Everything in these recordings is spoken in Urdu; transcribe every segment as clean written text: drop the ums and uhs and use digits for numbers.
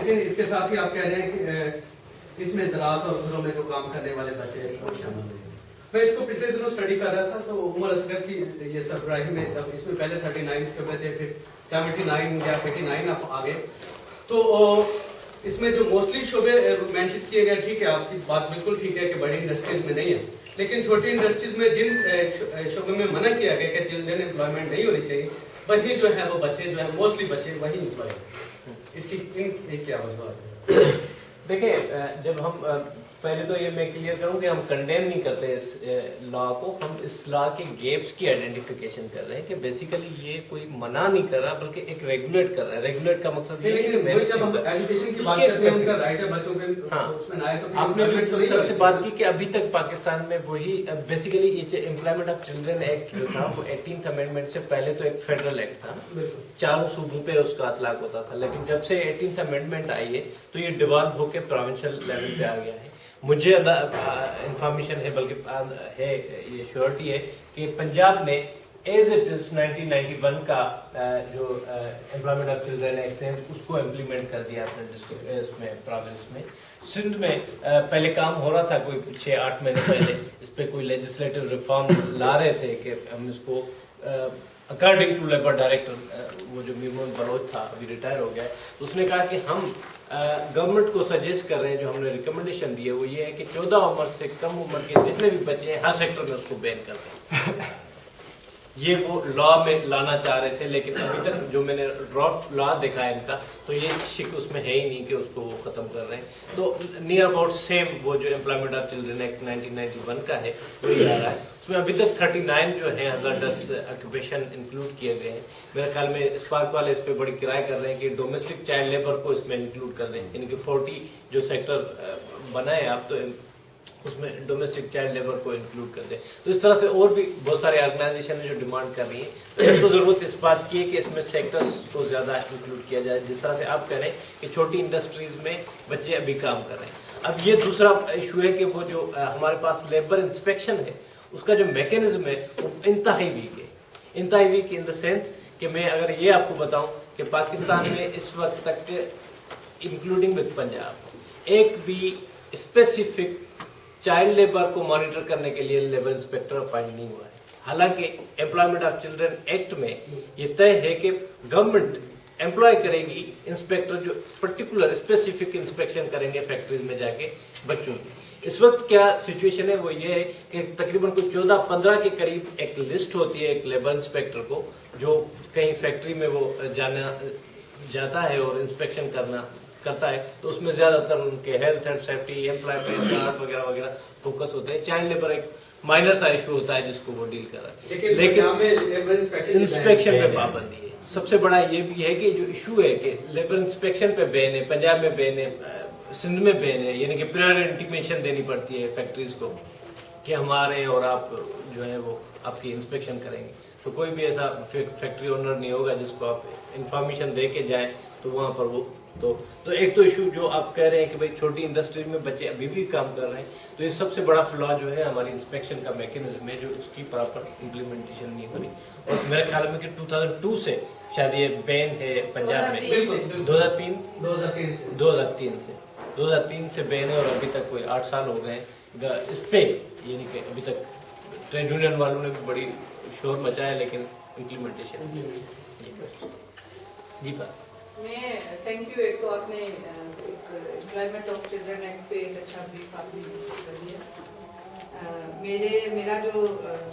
لیکن اس کے ساتھ ہی آپ کہہ رہے ہیں کہ اس میں زراعت اور گھروں میں جو کام کرنے والے بچے شامل ہیں. میں اس کو پچھلے دنوں اسٹڈی کر رہا تھا تو عمر اصغر کی یہ سربراہی میں اس میں پہلے 39 شعبے تھے, پھر 79 یا 89 آپ آگے. تو اس میں جو موسٹلی شعبے مینشن کیے گئے, ٹھیک ہے آپ کی بات بالکل ٹھیک ہے کہ بڑی انڈسٹریز میں نہیں ہے, لیکن چھوٹی انڈسٹریز میں جن شعبے میں منع کیا گیا کہ چلڈرن امپلائمنٹ نہیں ہونی چاہیے, وہی جو ہے وہ بچے جو ہے موسٹلی بچے وہی امپلائی. اس کی کیا وجوہات ہے؟ دیکھیں, جب ہم پہلے تو یہ میں کلیئر کروں کہ ہم کنڈیم نہیں کرتے اس لا کو, ہم اس لا کے گیپس کی آئیڈینٹیفیکیشن کر رہے ہیں کہ بیسیکلی یہ کوئی منع نہیں کر رہا بلکہ ایک ریگولیٹ کر رہا ہے. ریگولیٹ کا مقصد یہ ہے کہ جب ہم ایجوکیشن کی بات کرتے ہیں ان کا رائٹ ہے بچوں کے, اس میں نہ آئے تو آپ نے جو سب سے بات کی کہ ابھی تک پاکستان میں وہی بیسیکلی یہ امپلائمنٹ آف چلڈرن ایکٹ جو تھا وہ 18th امینڈمنٹ سے پہلے تو ایک فیڈرل ایکٹ تھا, چاروں صوبوں پہ اس کا اطلاق ہوتا تھا, لیکن جب سے 18th امینڈمنٹ آئی ہے تو یہ ڈیوالو ہو کے پروونشل لیول پہ آ گیا ہے. مجھے انفارمیشن ہے بلکہ ہے یہ شیورٹی ہے کہ پنجاب نے ایز اٹ از 1991 کا جو امپلائمنٹ آف چلڈرن ایکٹ ہے اس کو امپلیمنٹ کر دیا اپنے ڈسٹرکٹ اس میں پروونس میں. سندھ میں پہلے کام ہو رہا تھا کوئی 6-8 مہینے پہلے, اس پہ کوئی لیجسلیٹو ریفارم لا رہے تھے کہ ہم اس کو اکارڈنگ ٹو لیبر ڈائریکٹر وہ جو میمون بلوچ تھا ابھی ریٹائر ہو گیا ہے, تو اس نے کہا کہ ہم گورنمنٹ کو سجیسٹ کر رہے ہیں, جو ہم نے ریکمنڈیشن دی ہے وہ یہ ہے کہ 14 عمر سے کم عمر کے جتنے بھی بچے ہیں ہر سیکٹر میں اس کو بین کر دیں. یہ وہ لا میں لانا چاہ رہے تھے, لیکن ابھی تک جو میں نے ڈرافٹ لا دیکھا ہے ان کا تو یہ شک اس میں ہے ہی نہیں کہ اس کو وہ ختم کر رہے ہیں. تو نیئر اباؤٹ سیم وہ جو امپلائمنٹ آف چلڈرن ایکٹ 1991 کا ہے وہی آ رہا ہے. اس میں ابھی تک 39 جو ہیں ہزارڈس آکوپیشن انکلوڈ کیے گئے ہیں. میرے خیال میں اسپارک والے اس پہ بڑی کرائے کر رہے ہیں کہ ڈومیسٹک چائلڈ لیبر کو اس میں انکلوڈ کر دیں, یعنی کہ 40 جو سیکٹر بنائے آپ تو اس میں ڈومیسٹک چائلڈ لیبر کو انکلوڈ کر دیں. تو اس طرح سے اور بھی بہت سارے آرگنائزیشن ہیں جو ڈیمانڈ کر رہی ہیں. تو ضرورت اس بات کی ہے کہ اس میں سیکٹرز کو زیادہ انکلوڈ کیا جائے, جس طرح سے آپ کہہ رہے ہیں کہ چھوٹی انڈسٹریز میں بچے ابھی کام کر رہے ہیں. اب یہ دوسرا ایشو ہے کہ وہ جو ہمارے پاس لیبر انسپیکشن ہے اس کا جو میکینزم ہے وہ انتہائی ویک ہے. انتہائی ویک ان دا سینس کہ میں اگر یہ آپ کو بتاؤں کہ پاکستان میں اس وقت تک انکلوڈنگ وتھ پنجاب ایک بھی اسپیسیفک چائلڈ لیبر کو مانیٹر کرنے کے لیے لیبر انسپیکٹر اپائنٹ نہیں ہوا ہے. حالانکہ امپلائمنٹ آف چلڈرن ایکٹ میں یہ طے ہے کہ گورنمنٹ امپلائی کرے گی انسپیکٹر جو پرٹیکولر اسپیسیفک انسپیکشن کریں گے فیکٹریز میں جا کے بچوں کی. اس وقت کیا سچویشن ہے وہ یہ ہے کہ تقریباً کوئی 14-15 کے قریب ایک لسٹ ہوتی ہے ایک لیبر انسپیکٹر کو جو کہیں فیکٹری میں وہ جاتا ہے اور انسپیکشن کرتا ہے, تو اس میں زیادہ تر ان کے health and safety, employment card وغیرہ وغیرہ فوکس ہوتے ہیں. چائلڈ لیبر ایک مائنر سا ایشو ہوتا ہے جس کو وہ ڈیل کر رہا ہے, لیکن انسپیکشن پہ پابندی ہے. سب سے بڑا یہ بھی ہے کہ جو ایشو ہے کہ لیبر انسپیکشن پہ بین ہے, پنجاب میں بین ہے, سندھ میں بین ہے, یعنی کہ پریئر انٹیمیشن دینی پڑتی ہے فیکٹریز کو کہ ہم آ رہے ہیں اور آپ جو ہے وہ آپ کی انسپیکشن کریں گے. تو کوئی بھی ایسا فیکٹری اونر نہیں ہوگا جس کو آپ انفارمیشن دے کے جائیں تو وہاں پر وہ تو ایک تو ایشو جو آپ کہہ رہے ہیں کہ بھائی چھوٹی انڈسٹری میں بچے ابھی بھی کام کر رہے ہیں, تو یہ سب سے بڑا فلا جو ہے ہماری انسپیکشن کا میکینزم ہے جو اس کی پراپر امپلیمنٹیشن نہیں ہو رہی. اور میرے خیال میں کہ 2002 سے شاید یہ بین ہے پنجاب میں, 2003 سے بین ہے اور ابھی تک کوئی 8 سال ہو گئے ہیں اس پہ, یعنی کہ ابھی تک ٹریڈ یونین والوں نے بھی بڑی شور مچایا لیکن امپلیمنٹیشن. جی بات میں تھینک یو. ایک تو آپ نے امپلائمنٹ آف چلڈرن ایکٹ پہ ایک اچھا بریف آپ نے کر دیا. میرا جو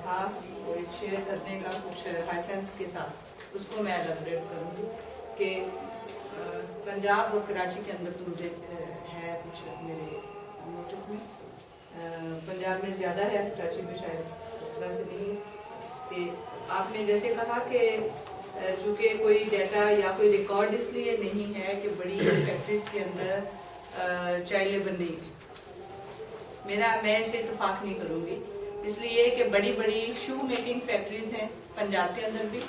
تھا وہ ایک شیئر کرنے کا کچھ ہائسنس کے ساتھ, اس کو میں ایلیبریٹ کروں گی کہ پنجاب اور کراچی کے اندر تو مجھے ہے کچھ میرے نوٹس میں, پنجاب میں زیادہ ہے, کراچی میں شاید اس طرح سے نہیں ہے. کہ آپ نے جیسے کہا کہ چونکہ کوئی ڈیٹا یا کوئی ریکارڈ اس لیے نہیں ہے کہ بڑی فیکٹریز کے اندر چائلڈ لیبر نہیں ہے, میں اسے اتفاق نہیں کروں گی. اس لیے کہ بڑی بڑی شو میکنگ فیکٹریز ہیں پنجاب کے اندر بھی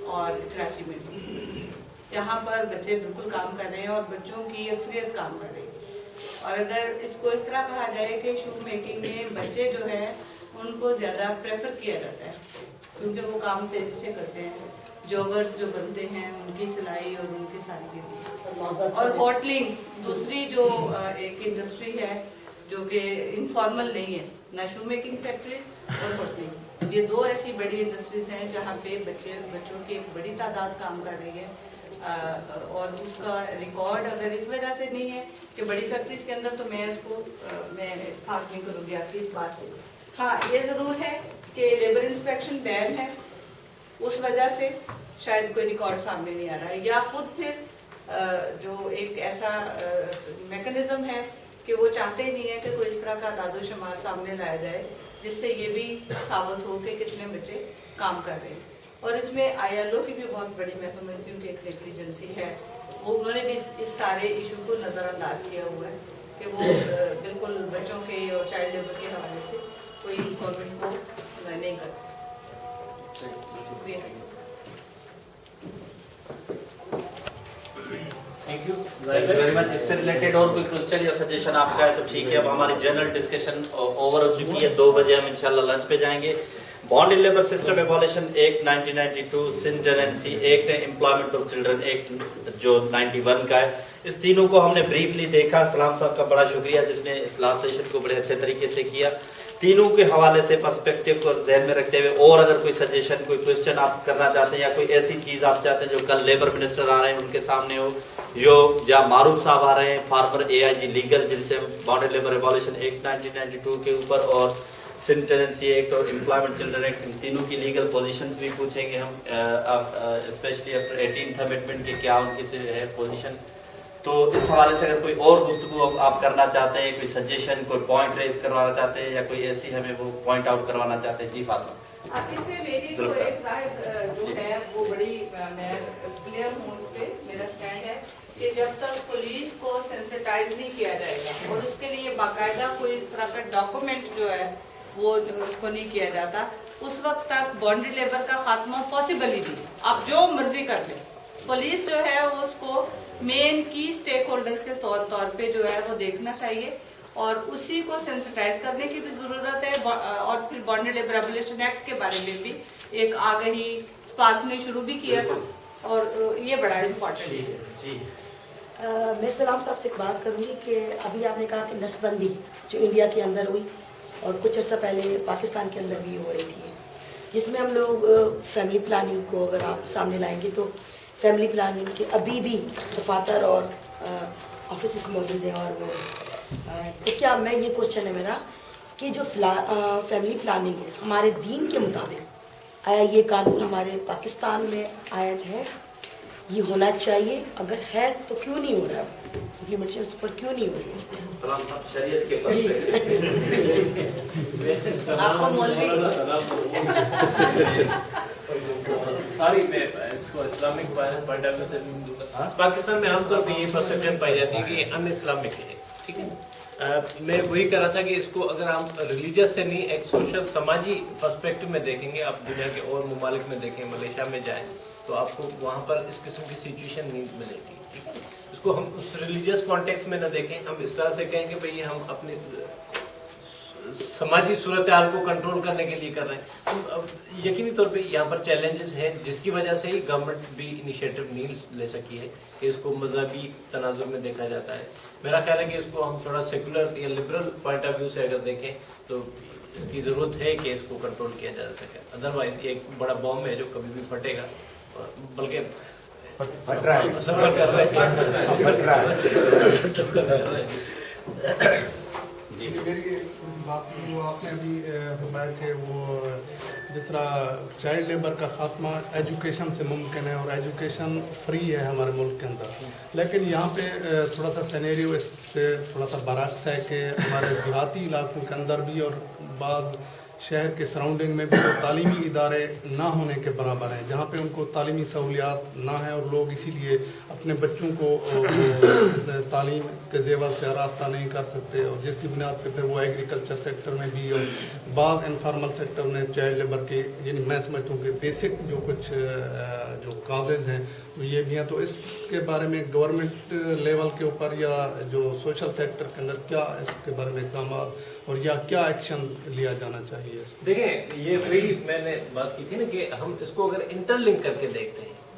اور کراچی میں بھی, جہاں پر بچے بالکل کام کر رہے ہیں اور بچوں کی اکثریت کام کر رہی ہے. اور اگر اس کو اس طرح کہا جائے کہ شو میکنگ میں بچے جو ہیں ان کو زیادہ پریفر کیا جاتا ہے کیونکہ وہ کام تیزی سے کرتے ہیں. جوگرز جو بنتے ہیں ان کی سلائی اور ان کی ساری اور ہوٹلنگ دوسری جو ایک انڈسٹری ہے جو کہ انفارمل نہیں ہے، نہ شو میکنگ فیکٹریز اور ہوٹلنگ، یہ دو ایسی بڑی انڈسٹریز ہیں جہاں پہ بچوں کی ایک بڑی تعداد کام کر رہی ہے، اور اس کا ریکارڈ اگر اس وجہ سے نہیں ہے کہ بڑی فیکٹریز کے اندر، تو میں اس کو میں اتفاق نہیں کروں گی آپ کی اس بات سے۔ ہاں یہ ضرور ہے کہ لیبر انسپیکشن بین ہے، اس وجہ سے شاید کوئی ریکارڈ سامنے نہیں آ رہا ہے، یا خود پھر جو ایک ایسا میکنزم ہے کہ وہ چاہتے ہی نہیں ہے کہ کوئی اس طرح کا اعداد و شمار سامنے لایا جائے جس سے یہ بھی ثابت ہو کہ کتنے بچے کام کر رہے ہیں۔ اور اس میں ILO کی بھی بہت بڑی میں سمجھتی ہوں کہ ایک نیگلیجنسی ہے، وہ انہوں نے بھی اس سارے ایشو کو نظر انداز کیا ہوا ہے کہ وہ بالکل بچوں کے اور چائلڈ لیبر کے حوالے سے کوئی گورنمنٹ کو نہیں کرتا۔ شکریہ۔ Thank you very much. اس سے ریلیٹڈ اور کوئی کوشچن یا سجیشن آپ کا ہے تو ٹھیک ہے، اب ہماری جنرل ڈسکشن اوور ہو چکی ہے، 2 بجے ہم انشاءاللہ لنچ پہ جائیں گے۔ Bond in labour system ایبولیشن act 1992، Sindh Tennessee act, employment of children act جو 91 کا ہے، اس تینوں کو ہم نے بریفلی دیکھا۔ سلام صاحب کا بڑا شکریہ جس نے اس لاسٹ سیشن کو بڑے اچھے طریقے سے کیا۔ تینوں کے حوالے سے پرسپیکٹیو کو ذہن میں رکھتے ہوئے اور اگر کوئی سجیشن کوئی کوشچن آپ کرنا چاہتے ہیں یا کوئی ایسی چیز آپ چاہتے ہیں جو کل لیبر منسٹر آ رہے ہیں ان کے سامنے ہو، یا معروف صاحب آ رہے ہیں فارمر AIG لیگل جن سے بانڈ لیبر ایبولیشن ایکٹ 1992 کے اوپر اور سندھ ٹیننسی ایکٹ اور امپلائمنٹ چلڈرن ایکٹ، ان تینوں کی لیگل پوزیشنز بھی پوچھیں گے ہم، اسپیشلی آفٹر 18th امینڈمنٹ کے کیا ان کی ہے پوزیشن۔ تو اس حوالے سے اگر کوئی اور گفتگو آپ کرنا چاہتے ہیں، کوئی سجیشن، کوئی پوائنٹ ریز کروانا چاہتے ہیں یا کوئی ایسی ہمیں وہ پوائنٹ آؤٹ کروانا چاہتے ہیں، جی فاطمہ۔ اب اس میں میری جو ایک ظاہر جو ہے وہ بڑی میں کلیئر ہوں، اس پہ میرا سٹینڈ ہے کہ جب تک پولیس کو سینسٹائز نہیں کیا جائے گا اور اس کے لیے باقاعدہ کوئی اس طرح کا ڈاکومنٹ جو ہے وہ اس کو نہیں کیا جاتا، اس وقت تک بانڈڈ لیبر کا خاتمہ پاسبل ہی نہیں۔ آپ جو مرضی کر لیں، پولیس جو ہے وہ اس کو مین کی اسٹیک ہولڈر کے طور پہ جو ہے وہ دیکھنا چاہیے، اور اسی کو سینسٹائز کرنے کی بھی ضرورت ہے۔ اور پھر بانڈڈ لیبر ایبولیشن ایکٹ کے بارے میں بھی ایک آگہی اسپارک نے شروع بھی کیا تھا، اور یہ بڑا امپورٹنٹ ہے۔ جی میں سلام صاحب سے ایک بات کروں گی کہ ابھی آپ نے کہا کہ نسل بندی جو انڈیا کے اندر ہوئی اور کچھ عرصہ پہلے پاکستان کے اندر بھی ہو رہی تھی، جس میں ہم لوگ فیملی پلاننگ کو اگر آپ سامنے لائیں گے تو فیملی پلاننگ کے ابھی بھی دفاتر اور آفیسز موجود ہیں، اور وہ تو کیا میں یہ کوشچن ہے میرا کہ جو فیملی پلاننگ ہے ہمارے دین کے مطابق آیا یہ قانون ہمارے پاکستان میں عائد ہے، یہ ہونا چاہیے، اگر ہے تو کیوں نہیں ہو رہا، امپلیمنٹیشن اس پر کیوں نہیں ہو رہی؟ سلام صاحب شریعت کے جی آپ کو مولوی ساری میں اس کو اسلامک پوائنٹ آف ویو سے دوں گا۔ پاکستان میں عام طور پہ یہ پرسپشن پائی جاتی ہے کہ یہ ان اسلامک ہے، ٹھیک ہے۔ میں وہی کہہ رہا تھا کہ اس کو اگر ہم ریلیجس سے نہیں ایک سوشل سماجی پرسپیکٹو میں دیکھیں گے، آپ دنیا کے اور ممالک میں دیکھیں، ملیشیا میں جائیں تو آپ کو وہاں پر اس قسم کی سچویشن نہیں ملے گی، ٹھیک ہے۔ اس کو ہم اس ریلیجس کانٹیکس میں نہ دیکھیں، ہم اس طرح سے کہیں گے بھئی ہم اپنی سماجی صورتحال کو کنٹرول کرنے کے لیے کر رہے ہیں۔ یقینی طور پہ یہاں پر چیلنجز ہیں جس کی وجہ سے ہی گورنمنٹ بھی انیشیٹو نہیں لے سکی ہے کہ اس کو مذہبی تناظر میں دیکھا جاتا ہے۔ میرا خیال ہے کہ اس کو ہم تھوڑا سیکولر یا لبرل پوائنٹ آف ویو سے اگر دیکھیں تو اس کی ضرورت ہے کہ اس کو کنٹرول کیا جا سکے، ادروائز یہ ایک بڑا بم ہے جو کبھی بھی پھٹے گا، بلکہ سفر کر رہے ہیں۔ جی میری بات وہ آپ نے ابھی فرمایا کہ وہ جس طرح چائلڈ لیبر کا خاتمہ ایجوکیشن سے ممکن ہے اور ایجوکیشن فری ہے ہمارے ملک کے اندر، لیکن یہاں پہ تھوڑا سا سینیریو اس سے تھوڑا سا برعکس ہے کہ ہمارے دیہاتی علاقوں کے اندر بھی اور بعض شہر کے سراؤنڈنگ میں بھی وہ تعلیمی ادارے نہ ہونے کے برابر ہیں، جہاں پہ ان کو تعلیمی سہولیات نہ ہیں اور لوگ اسی لیے اپنے بچوں کو تعلیم کے زیور سے آراستہ نہیں کر سکتے، اور جس کی بنیاد پہ پھر وہ ایگریکلچر سیکٹر میں بھی اور بعض انفارمل سیکٹر میں چائلڈ لیبر کے، یعنی میں سمجھتا ہوں کہ بیسک جو کچھ جو کازز ہیں وہ یہ بھی ہیں۔ تو اس کے بارے میں گورنمنٹ لیول کے اوپر یا جو سوشل سیکٹر کے اندر کیا اس کے بارے میں اقدامات اور یا کیا ایکشن لیا جانا چاہیے؟ دیکھیں یہ وہی میں نے بات کی تھی نا کہ ہم اس کو اگر انٹر لنک کر کے دیکھتے ہیں